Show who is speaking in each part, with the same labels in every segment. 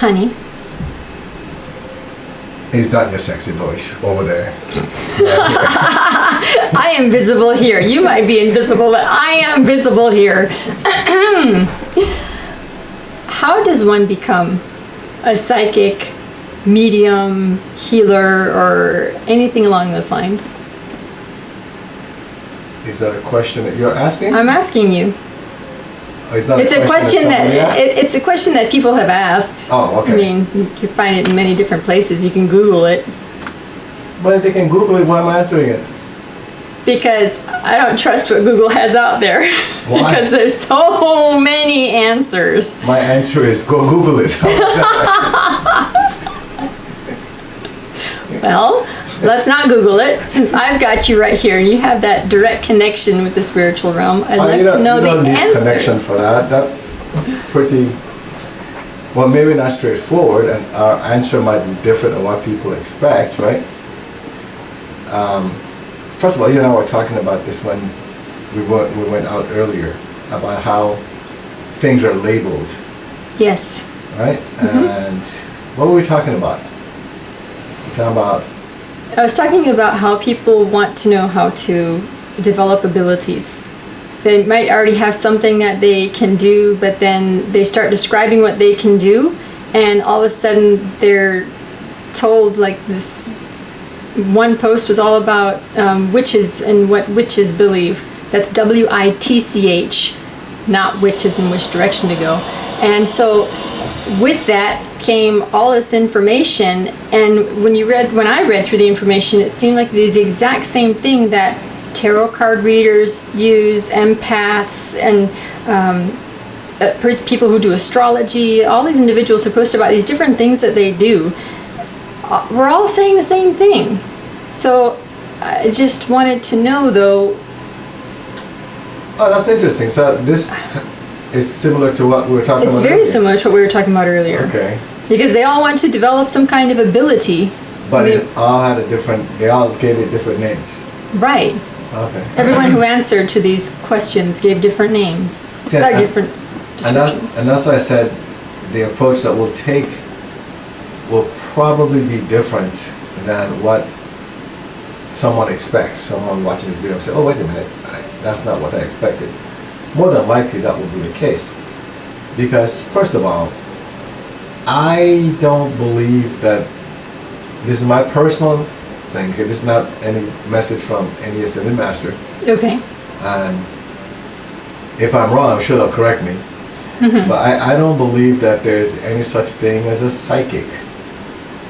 Speaker 1: Honey.
Speaker 2: Is that your sexy voice over there?
Speaker 1: I am visible here. You might be invisible, but I am visible here. How does one become a psychic, medium, healer, or anything along those lines?
Speaker 2: Is that a question that you're asking?
Speaker 1: I'm asking you.
Speaker 2: It's a
Speaker 1: question that people have asked.
Speaker 2: Oh, okay.
Speaker 1: I mean, you can find it in many different places. You can Google it.
Speaker 2: But if they can Google it, why am I answering it?
Speaker 1: Because I don't trust what Google has out there.
Speaker 2: Why?
Speaker 1: Because there's so many answers.
Speaker 2: My answer is go Google it.
Speaker 1: Well, let's not Google it, since I've got you right here and you have that direct connection with the spiritual realm. I'd like to know the answer.
Speaker 2: You don't need connection for that. That's pretty, well, maybe not straightforward, and our answer might be different than what people expect, right? First of all, you and I were talking about this when we went out earlier, about how things are labeled.
Speaker 1: Yes.
Speaker 2: Right? Mm-hmm. And what were we talking about?
Speaker 1: I was talking about how people want to know how to develop abilities. They might already have something that they can do, but then they start describing what they can do, and all of a sudden they're told, like, this one post was all about witches and what witches believe. That's WITCH, not witches and which direction to go. And so with that came all this information, and when I read through the information, it seemed like the exact same thing that tarot card readers use, empaths, and people who do astrology. All these individuals who post about these different things that they do, we're all saying the same thing. So I just wanted to know, though.
Speaker 2: Oh, that's interesting. So this is similar to what we were talking about.
Speaker 1: It's very similar to what we were talking about earlier.
Speaker 2: Okay.
Speaker 1: Because they all want to develop some kind of ability.
Speaker 2: But they all gave it different names.
Speaker 1: Right.
Speaker 2: Okay.
Speaker 1: Everyone who answered to these questions gave different names. Different descriptions.
Speaker 2: And that's why I said the approach that we'll take will probably be different than what someone expects. Someone watching this video will say, oh, wait a minute, that's not what I expected. More than likely that will be the case. Because, first of all, I don't believe that, this is my personal thing, okay? This is not any message from any ascended master.
Speaker 1: Okay.
Speaker 2: And if I'm wrong, I'm sure they'll correct me.
Speaker 1: Mm-hmm.
Speaker 2: But I don't believe that there's any such thing as a psychic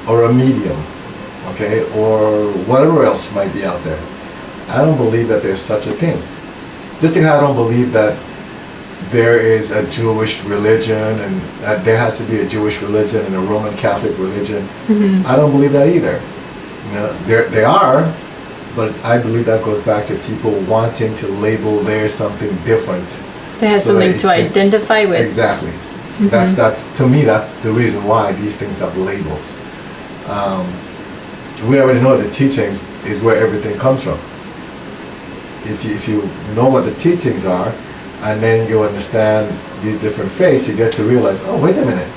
Speaker 2: or a medium, okay, or whatever else might be out there. I don't believe that there's such a thing. Just like I don't believe that there is a Jewish religion and that there has to be a Jewish religion and a Roman Catholic religion.
Speaker 1: Mm-hmm.
Speaker 2: I don't believe that either. You know, they are, but I believe that goes back to people wanting to label there something different.
Speaker 1: They have something to identify with.
Speaker 2: Exactly.
Speaker 1: Mm-hmm.
Speaker 2: That's to me, that's the reason why these things have labels. We already know the teachings is where everything comes from. If you know what the teachings are, and then you understand these different faiths, you get to realize, oh, wait a minute,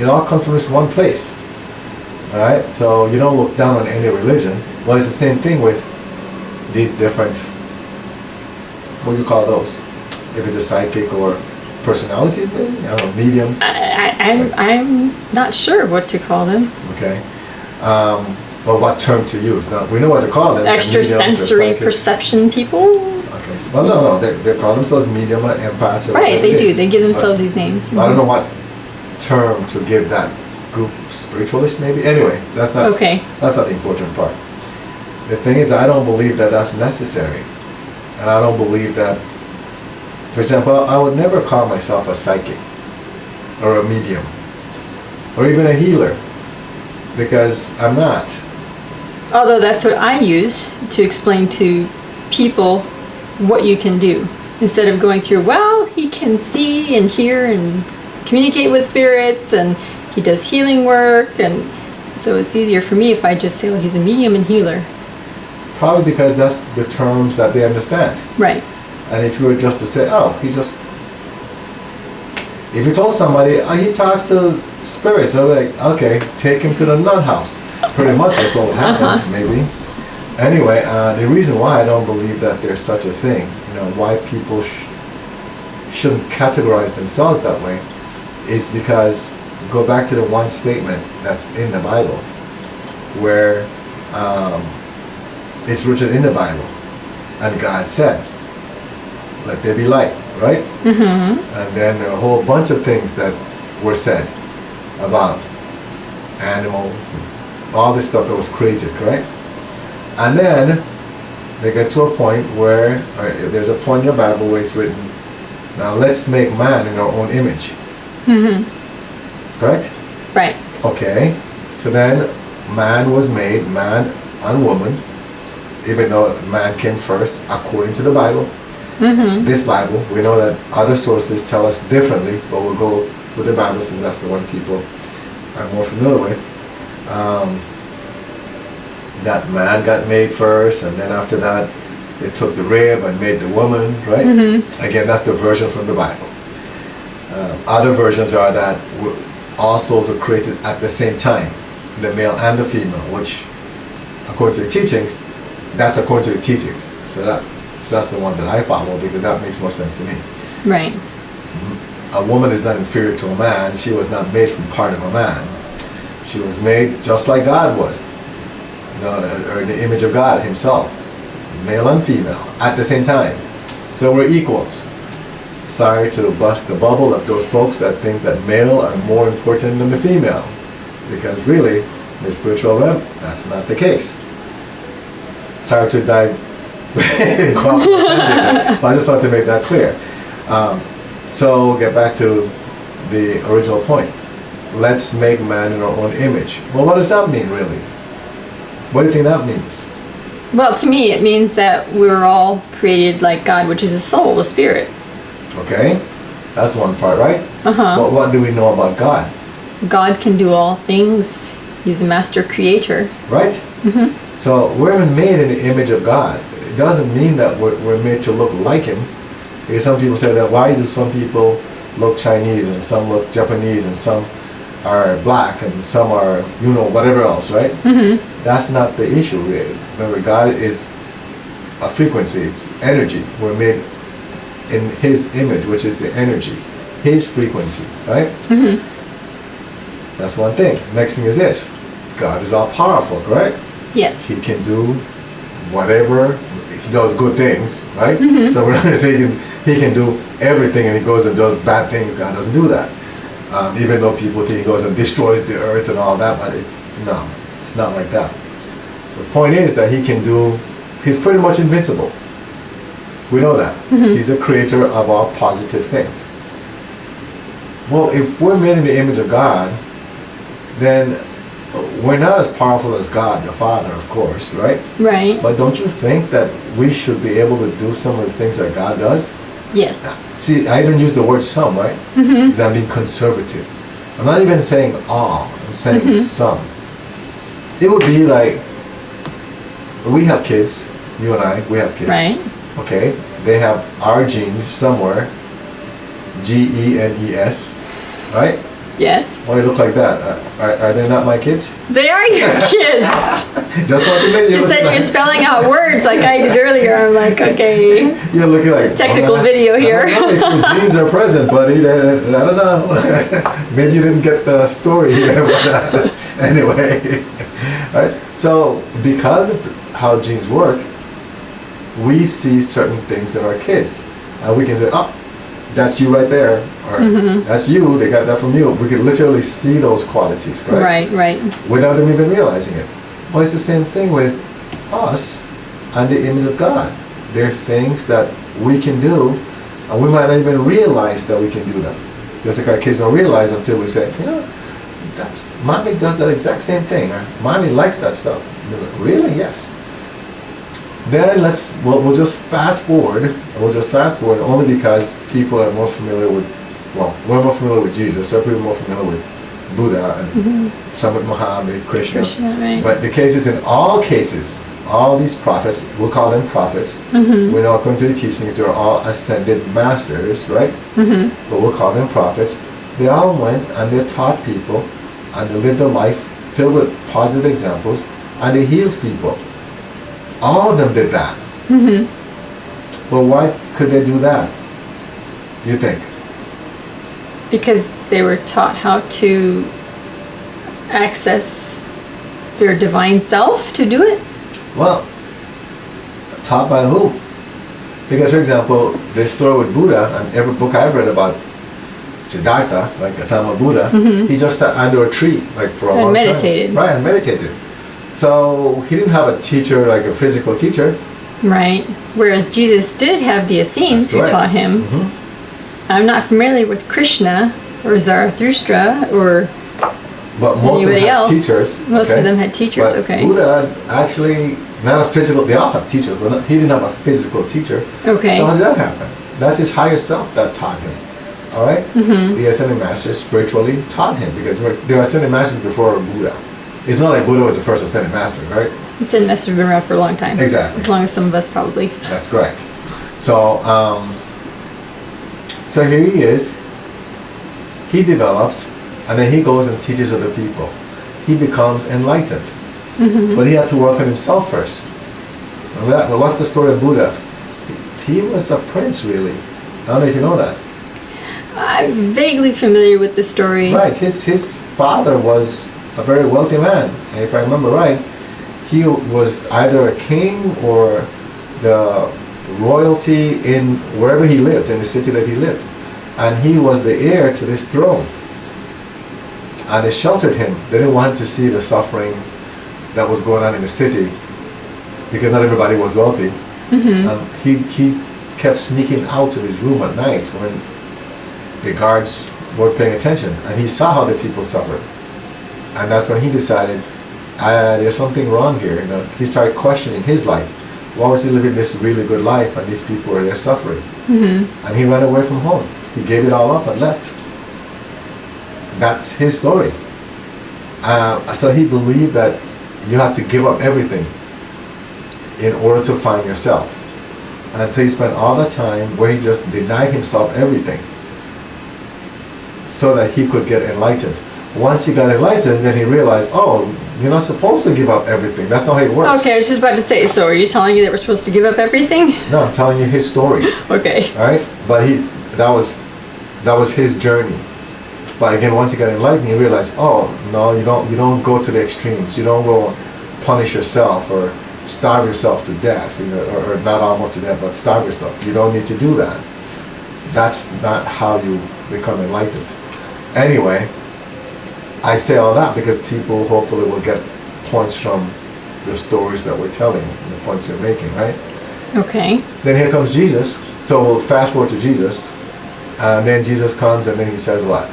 Speaker 2: it all comes from this one place. All right, so you don't look down on any religion. Well, it's the same thing with these different, what do you call those? If it's a psychic or personalities, maybe, I don't know, mediums.
Speaker 1: I'm not sure what to call them.
Speaker 2: Okay, well, what term to use? Now we know what to call them.
Speaker 1: Extrasensory perception people.
Speaker 2: Okay. Well, no, they call themselves medium or empath.
Speaker 1: Right, they do. They give themselves these names.
Speaker 2: I don't know what term to give that group. Spiritualist, maybe. Anyway, that's not.
Speaker 1: Okay.
Speaker 2: That's not the important part. The thing is, I don't believe that that's necessary, and I don't believe that. For example, I would never call myself a psychic, or a medium, or even a healer, because I'm not.
Speaker 1: Although that's what I use to explain to people what you can do. Instead of going through, well, he can see and hear and communicate with spirits, and he does healing work, and so it's easier for me if I just say, well, he's a medium and healer.
Speaker 2: Probably because that's the terms that they understand.
Speaker 1: Right.
Speaker 2: And if you were just to say, oh, if you told somebody, oh, he talks to spirits. So like, okay, take him to the nut house. Pretty much that's what would happen, maybe. Anyway, the reason why I don't believe that there's such a thing, why people shouldn't categorize themselves that way, is because, go back to the one statement that's in the Bible, where it's written in the Bible, and God said, let there be light, right?
Speaker 1: Mm-hmm.
Speaker 2: And then there are a whole bunch of things that were said about animals and all this stuff that was created, correct? And then they get to a point where, there's a point in the Bible where it's written, now let's make man in our own image.
Speaker 1: Mm-hmm.
Speaker 2: Correct?
Speaker 1: Right.
Speaker 2: Okay. So then man was made, man and woman, even though man came first, according to the Bible.
Speaker 1: Mm-hmm.
Speaker 2: This Bible, we know that other sources tell us differently, but we'll go with the Bible since that's the one people are more familiar with. That man got made first, and then after that, they took the rib and made the woman, right?
Speaker 1: Mm-hmm.
Speaker 2: Again, that's the version from the Bible. Other versions are that all souls are created at the same time, the male and the female, which, according to the teachings, that's according to the teachings. So that's the one that I follow, because that makes more sense to me.
Speaker 1: Right.
Speaker 2: A woman is not inferior to a man. She was not made from part of a man. She was made just like God was, or in the image of God himself, male and female, at the same time. So we're equals. Sorry to bust the bubble of those folks that think that male are more important than the female, because really, in the spiritual realm, that's not the case. Sorry to dive go off on a tangent, but I just want to make that clear. So get back to the original point. Let's make man in our own image. Well, what does that mean, really? What do you think that means?
Speaker 1: Well, to me, it means that we're all created like God, which is a soul, a spirit.
Speaker 2: Okay, that's one part, right?
Speaker 1: Uh-huh.
Speaker 2: But what do we know about God?
Speaker 1: God can do all things. He's a master creator.
Speaker 2: Right?
Speaker 1: Mm-hmm.
Speaker 2: So we're made in the image of God. It doesn't mean that we're made to look like him. Because some people say that, why do some people look Chinese and some look Japanese and some are black and some are, whatever else, right?
Speaker 1: Mm-hmm.
Speaker 2: That's not the issue. Remember, God is a frequency, it's energy. We're made in his image, which is the energy, his frequency, right?
Speaker 1: Mm-hmm.
Speaker 2: That's one thing. Next thing is this. God is all powerful, correct?
Speaker 1: Yes.
Speaker 2: He can do whatever. He does good things, right?
Speaker 1: Mm-hmm.
Speaker 2: So we're not going to say he can do everything and he goes and does bad things. God doesn't do that. Even though people think he goes and destroys the earth and all that, but no, it's not like that. The point is that he's pretty much invincible. We know that. Mm-hmm. He's a creator of all positive things. Well, if we're made in the image of God, then we're not as powerful as God, the Father, of course, right?
Speaker 1: Right.
Speaker 2: But don't you think that we should be able to do some of the things that God does?
Speaker 1: Yes.
Speaker 2: See, I even use the word some, right?
Speaker 1: Mm-hmm.
Speaker 2: Because I'm being conservative. I'm not even saying all, I'm saying
Speaker 1: Mm-hmm.
Speaker 2: some. It would be like, we have kids, you and I, we have kids.
Speaker 1: Right.
Speaker 2: Okay? They have our genes somewhere, GENES, right?
Speaker 1: Yes.
Speaker 2: Why do you look like that? Are they not my kids?
Speaker 1: They are your kids.
Speaker 2: Just want to make you
Speaker 1: Just
Speaker 2: look
Speaker 1: that
Speaker 2: like,
Speaker 1: you're spelling out words like I did earlier. I'm like, okay.
Speaker 2: you're looking like
Speaker 1: Technical video here.
Speaker 2: I don't know if the genes are present, buddy. I don't know. Maybe you didn't get the story here. But, anyway, all right. So because of how genes work, we see certain things in our kids, and we can say, "Oh, that's you right there," or
Speaker 1: Mm-hmm.
Speaker 2: "That's you. They got that from you." We can literally see those qualities, correct?
Speaker 1: Right, right.
Speaker 2: Without them even realizing it. Well, it's the same thing with us and the image of God. There's things that we can do, and we might not even realize that we can do them. Just like our kids don't realize until we say, Mommy does that exact same thing, or Mommy likes that stuff. And they're like, really? Yes. Then we'll just fast forward, only because people are more familiar with, we're more familiar with Jesus, so people are more familiar with Buddha, and
Speaker 1: Mm-hmm.
Speaker 2: some with Muhammad, Krishna.
Speaker 1: Right.
Speaker 2: But the case is, in all cases, all these prophets, we'll call them prophets.
Speaker 1: Mm-hmm.
Speaker 2: We know according to the teachings, they're all ascended masters, right?
Speaker 1: Mm-hmm.
Speaker 2: But we'll call them prophets. They all went and they taught people and they lived a life filled with positive examples and they healed people. All of them did that.
Speaker 1: Mm-hmm.
Speaker 2: Well, why could they do that, you think?
Speaker 1: Because they were taught how to access their divine self to do it?
Speaker 2: Well, taught by who? Because, for example, this story with Buddha, and every book I've read about Siddhartha, like Gautama Buddha, he just sat under a tree, like for a long time.
Speaker 1: And meditated.
Speaker 2: Right, and meditated. So he didn't have a teacher, like a physical teacher.
Speaker 1: Right. Whereas Jesus did have the Essenes who taught him. I'm not familiar with Krishna or Zarathustra or
Speaker 2: but most
Speaker 1: anybody
Speaker 2: of them had
Speaker 1: else.
Speaker 2: teachers.
Speaker 1: Most of them had teachers,
Speaker 2: but
Speaker 1: okay.
Speaker 2: Buddha actually, not a physical, they all have teachers, but he didn't have a physical teacher.
Speaker 1: Okay.
Speaker 2: So how did that happen? That's his higher self that taught him. All right? The Ascended Masters spiritually taught him because there were Ascended Masters before Buddha. It's not like Buddha was the first Ascended Master, right?
Speaker 1: Ascended Masters have been around for a long time.
Speaker 2: Exactly.
Speaker 1: As long as some of us probably.
Speaker 2: That's correct. So, so here he is. He develops, and then he goes and teaches other people. He becomes enlightened. But he had to work on himself first. Well, what's the story of Buddha? He was a prince, really. I don't know if you know that.
Speaker 1: I'm vaguely familiar with the story.
Speaker 2: Right. His father was a very wealthy man. And if I remember right, he was either a king or the royalty in wherever he lived, in the city that he lived. And he was the heir to this throne. And they sheltered him. They didn't want him to see the suffering that was going on in the city because not everybody was wealthy. He kept sneaking out of his room at night when the guards weren't paying attention. And he saw how the people suffered. And that's when he decided, there's something wrong here. You know, he started questioning his life. Why was he living this really good life and these people were there suffering? And he ran away from home. He gave it all up and left. That's his story. So he believed that you have to give up everything in order to find yourself. And so he spent all the time where he just denied himself everything so that he could get enlightened. Once he got enlightened, then he realized, oh, you're not supposed to give up everything. That's not how it works.
Speaker 1: Okay, I was just about to say, so are you telling me that we're supposed to give up everything?
Speaker 2: No, I'm telling you his story.
Speaker 1: Okay.
Speaker 2: All right? But that was his journey. But again, once he got enlightened, he realized, oh, no, you don't go to the extremes. You don't go punish yourself or starve yourself to death, you know, or not almost to death, but starve yourself. You don't need to do that. That's not how you become enlightened. Anyway, I say all that because people hopefully will get points from the stories that we're telling, the points you're making, right?
Speaker 1: Okay.
Speaker 2: Then here comes Jesus. So we'll fast forward to Jesus. And then Jesus comes and then he says what?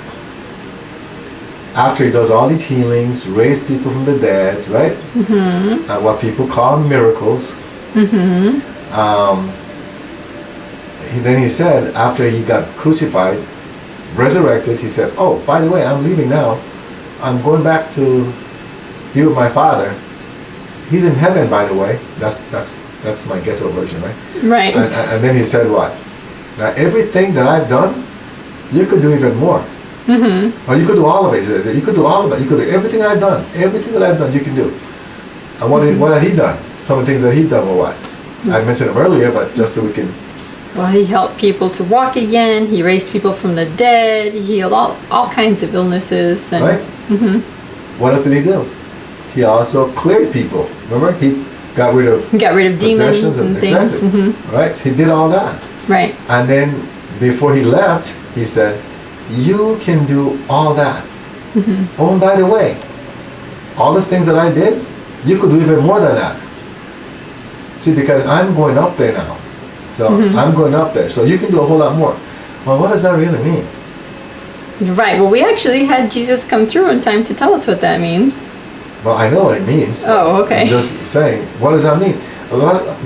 Speaker 2: After he does all these healings, raise people from the dead, right? And what people call miracles. Then he said, after he got crucified, resurrected, he said, oh, by the way, I'm leaving now. I'm going back to be with my Father. He's in heaven, by the way. That's my ghetto version, right?
Speaker 1: Right.
Speaker 2: And then he said what? Now, everything that I've done, you could do even more. Or you could do all of it. You could do all of it. You could do everything I've done. Everything that I've done, you can do. And what had he done? Some of the things that he'd done were what? I mentioned them earlier, but just so we can...
Speaker 1: Well, he helped people to walk again. He raised people from the dead. He healed all kinds of illnesses. And,
Speaker 2: right? What else did he do? He also cleared people. Remember? He got rid of
Speaker 1: demons and things.
Speaker 2: Exactly. Right? He did all that.
Speaker 1: Right.
Speaker 2: And then before he left, he said, you can do all that. Oh, and by the way, all the things that I did, you could do even more than that. See, because I'm going up there now. So I'm going up there. So you can do a whole lot more. Well, what does that really mean?
Speaker 1: Right. Well, we actually had Jesus come through in time to tell us what that means.
Speaker 2: Well, I know what it means.
Speaker 1: Oh, okay.
Speaker 2: I'm just saying, what does that mean?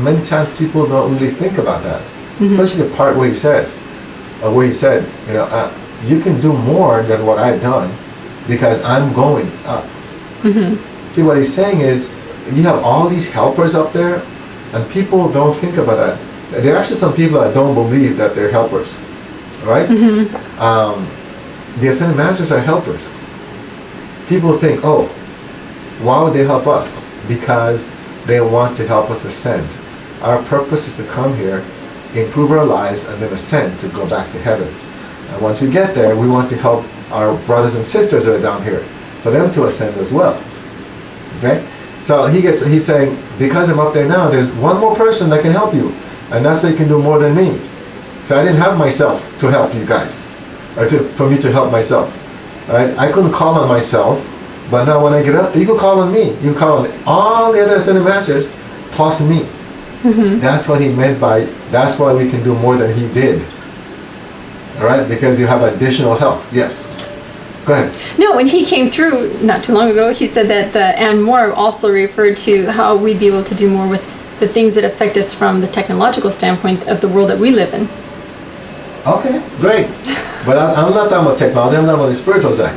Speaker 2: Many times people don't really think about that. Especially the part where he said, you know, you can do more than what I've done because I'm going up. See, what he's saying is, you have all these helpers up there, and people don't think about that. There are actually some people that don't believe that they're helpers, right? the Ascended Masters are helpers. People think, oh, why would they help us? Because they want to help us ascend. Our purpose is to come here, improve our lives, and then ascend to go back to heaven. And once we get there, we want to help our brothers and sisters that are down here, for them to ascend as well. Okay? So he's saying, because I'm up there now, there's one more person that can help you, and that's why you can do more than me. So I didn't have myself to help you guys, or for me to help myself. Right? I couldn't call on myself, but now when I get up, you can call on me. You can call on all the other Ascended Masters plus me. Mm-hmm. That's what he meant by, that's why we can do more than he did. All right? Because you have additional help. Yes. Go ahead.
Speaker 1: No, when he came through not too long ago, he said that the and more also referred to how we'd be able to do more with the things that affect us from the technological standpoint of the world that we live in.
Speaker 2: Okay, great. But I'm not talking about technology, I'm talking about the spiritual side.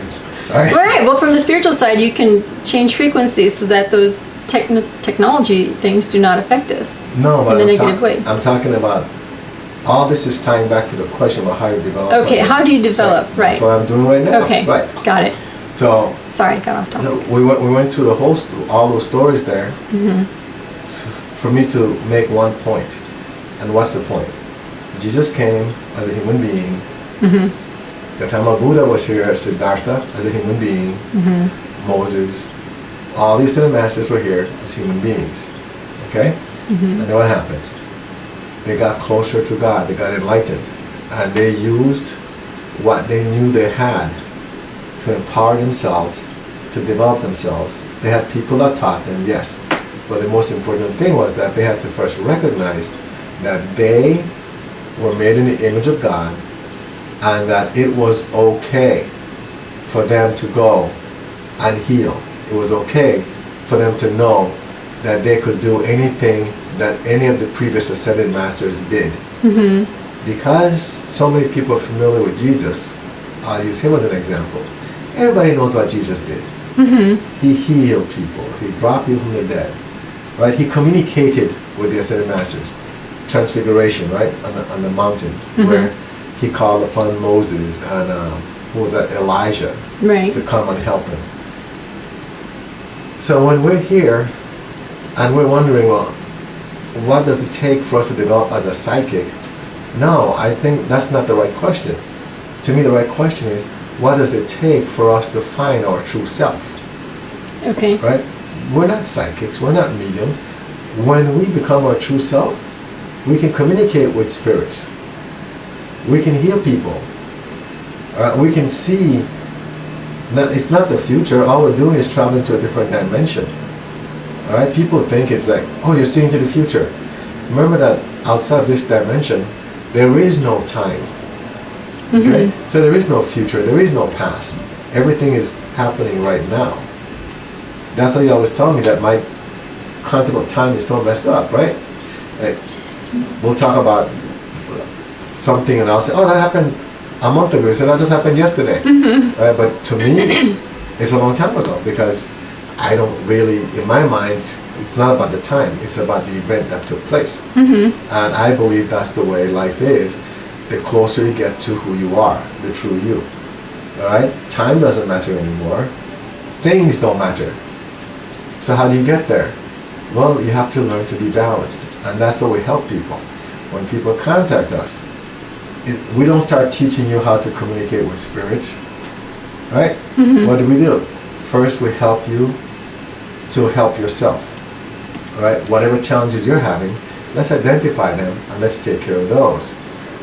Speaker 2: All right?
Speaker 1: Right. Well, from the spiritual side, you can change frequencies so that those technology things do not affect us
Speaker 2: but
Speaker 1: in a negative way.
Speaker 2: I'm talking about, all this is tying back to the question about how you develop.
Speaker 1: Okay, how do you develop? Right.
Speaker 2: That's what I'm doing right now.
Speaker 1: Okay,
Speaker 2: right.
Speaker 1: Got it.
Speaker 2: So,
Speaker 1: sorry, got off topic.
Speaker 2: So we went through all those stories there, for me to make one point. And what's the point? Jesus came as a human being. Gautama Buddha was here as Siddhartha, as a human being. Moses, all these Ascended Masters were here as human beings. Okay? And then what happened? They got closer to God, they got enlightened, and they used what they knew they had to empower themselves, to develop themselves. They had people that taught them, yes, but the most important thing was that they had to first recognize that they were made in the image of God, and that it was okay for them to go and heal. It was okay for them to know that they could do anything that any of the previous Ascended Masters did. Because so many people are familiar with Jesus, I'll use him as an example. Everybody knows what Jesus did. He healed people. He brought people from the dead. Right? He communicated with the Ascended Masters. Transfiguration, right? On the mountain, where he called upon Moses and who was that? Elijah, to come and help him. So when we're here and we're wondering, well, what does it take for us to develop as a psychic? No, I think that's not the right question. To me, the right question is, what does it take for us to find our true self?
Speaker 1: Okay.
Speaker 2: Right? We're not psychics, we're not mediums. When we become our true self, we can communicate with spirits. We can heal people. We can see that it's not the future. All we're doing is traveling to a different dimension. All right? People think it's like, oh, you're seeing to the future. Remember that outside of this dimension, there is no time. Okay? So there is no future. There is no past. Everything is happening right now. That's why you always tell me that my concept of time is so messed up, right? Like, we'll talk about something and I'll say, oh, that happened a month ago. So that just happened yesterday. Right? But to me, it's a long time ago, because I don't really, in my mind, it's not about the time. It's about the event that took place. And I believe that's the way life is. The closer you get to who you are, the true you. All right? Time doesn't matter anymore. Things don't matter. So how do you get there? Well, you have to learn to be balanced. And that's what we help people. When people contact us, we don't start teaching you how to communicate with spirits. Right? What do? First, we help you to help yourself. Right? Whatever challenges you're having, let's identify them and let's take care of those.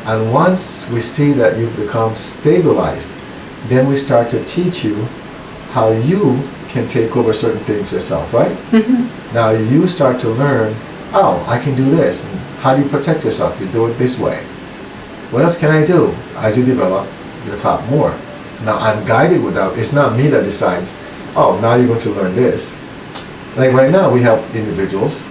Speaker 2: And once we see that you've become stabilized, then we start to teach you how you can take over certain things yourself, right? Now you start to learn, oh, I can do this. And how do you protect yourself? You do it this way. What else can I do? As you develop, you're taught more. Now I'm guided with that. It's not me that decides, oh, now you're going to learn this. Like right now, we have individuals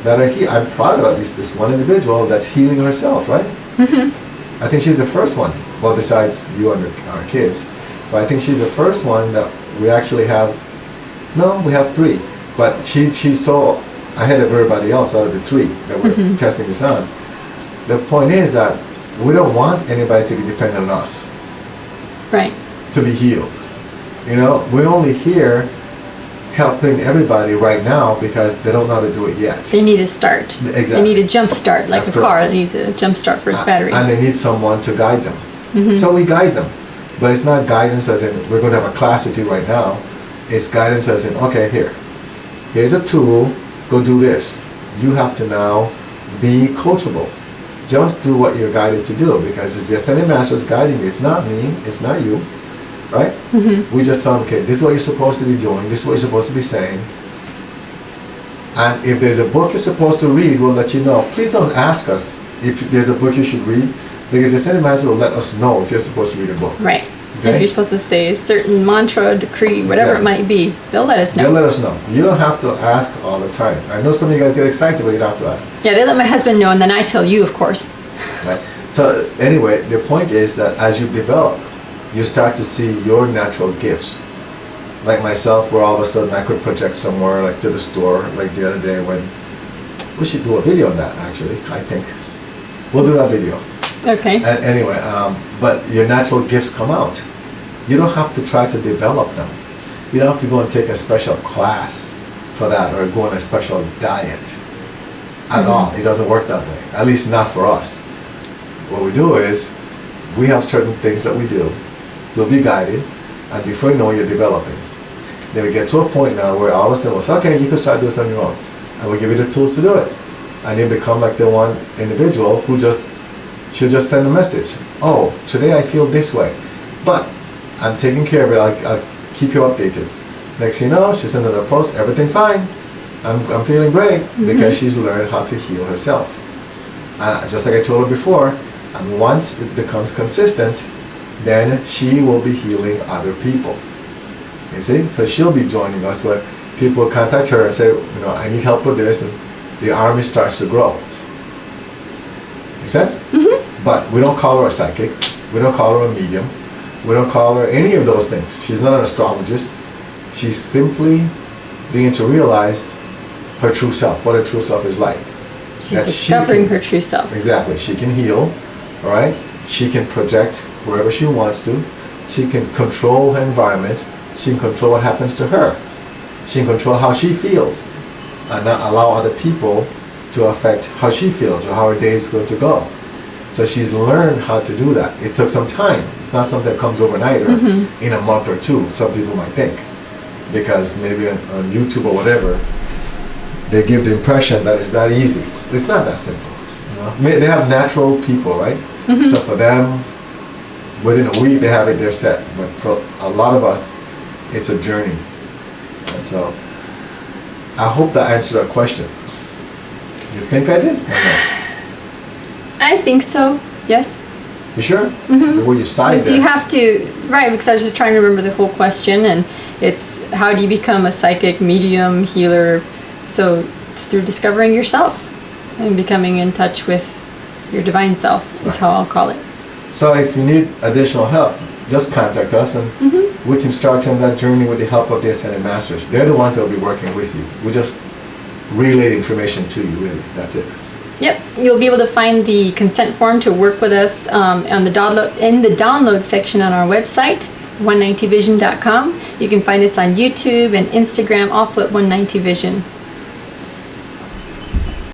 Speaker 2: that are here. I'm proud of at least this one individual that's healing herself, right? I think she's the first one. Well, besides you and our kids. But I think she's the first one that we actually have. No, we have 3. But she's so ahead of everybody else out of the 3 that we're testing this on. The point is that we don't want anybody to be dependent on us.
Speaker 1: Right.
Speaker 2: to be healed. You know, we're only here helping everybody right now because they don't know how to do it yet.
Speaker 1: They need a start.
Speaker 2: Exactly.
Speaker 1: They need a jump start, like
Speaker 2: That's
Speaker 1: a car
Speaker 2: correct.
Speaker 1: that needs a jump start for its battery.
Speaker 2: And they need someone to guide them.
Speaker 1: Mm-hmm.
Speaker 2: So we guide them. But it's not guidance as in, we're going to have a class with you right now. It's guidance as in, okay, here's a tool, go do this. You have to now be coachable. Just do what you're guided to do, because it's the Ascended Masters guiding you. It's not me, it's not you, right?
Speaker 1: Mm-hmm.
Speaker 2: We just tell them, okay, this is what you're supposed to be doing, this is what you're supposed to be saying. And if there's a book you're supposed to read, we'll let you know. Please don't ask us if there's a book you should read, because the Ascended Masters will let us know if you're supposed to read a book.
Speaker 1: Right.
Speaker 2: Okay?
Speaker 1: If you're supposed to say a certain mantra, decree, whatever it might be, they'll let us know.
Speaker 2: They'll let us know. You don't have to ask all the time. I know some of you guys get excited, but you don't have to ask.
Speaker 1: Yeah, they let my husband know, and then I tell you, of course.
Speaker 2: Right? So anyway, the point is that as you develop, you start to see your natural gifts. Like myself, where all of a sudden I could project somewhere, like to the store, like the other day when, we should do a video on that actually, I think. We'll do that video.
Speaker 1: Okay.
Speaker 2: Anyway, but your natural gifts come out. You don't have to try to develop them. You don't have to go and take a special class for that or go on a special diet at all. It doesn't work that way, at least not for us. What we do is, we have certain things that we do. You'll be guided, and before you know it, you're developing. Then we get to a point now where all of a sudden we'll say, okay, you can start doing something on your own. And we'll give you the tools to do it. And you become like the one individual who she'll just send a message. Oh, today I feel this way, but I'm taking care of it. I'll keep you updated. Next thing you know, she sends another post. Everything's fine. I'm feeling great because she's learned how to heal herself. Just like I told her before, and once it becomes consistent, then she will be healing other people. You see? So she'll be joining us, but people will contact her and say, you know, I need help with this, and the army starts to grow. Make sense? Mm-hmm. But we don't call her a psychic. We don't call her a medium. We don't call her any of those things. She's not an astrologist. She's simply beginning to realize her true self, what her true self is like.
Speaker 1: She's discovering her true self.
Speaker 2: Exactly. She can heal, all right? She can project wherever she wants to. She can control her environment. She can control what happens to her. She can control how she feels and not allow other people to affect how she feels or how her day is going to go. So she's learned how to do that. It took some time. It's not something that comes overnight or in a month or two, some people might think. Because maybe on YouTube or whatever, they give the impression that it's that easy. It's not that simple. You know? They have natural people, right? So for them, within a week they have it, they're set. But for a lot of us, it's a journey. And so, I hope that answered our question. You think I did? Or no?
Speaker 1: I think so, yes.
Speaker 2: You sure? The way you sighed
Speaker 1: Because
Speaker 2: there.
Speaker 1: you have to, right, because I was just trying to remember the whole question, and it's how do you become a psychic, medium, healer? So it's through discovering yourself and becoming in touch with your divine self is how I'll call it.
Speaker 2: So if you need additional help, just contact us and we can start on that journey with the help of the Ascended Masters. They're the ones that will be working with you. We just relay the information to you, really. That's it.
Speaker 1: Yep, you'll be able to find the consent form to work with us on the in the download section on our website, 190vision.com. You can find us on YouTube and Instagram, also at 190vision.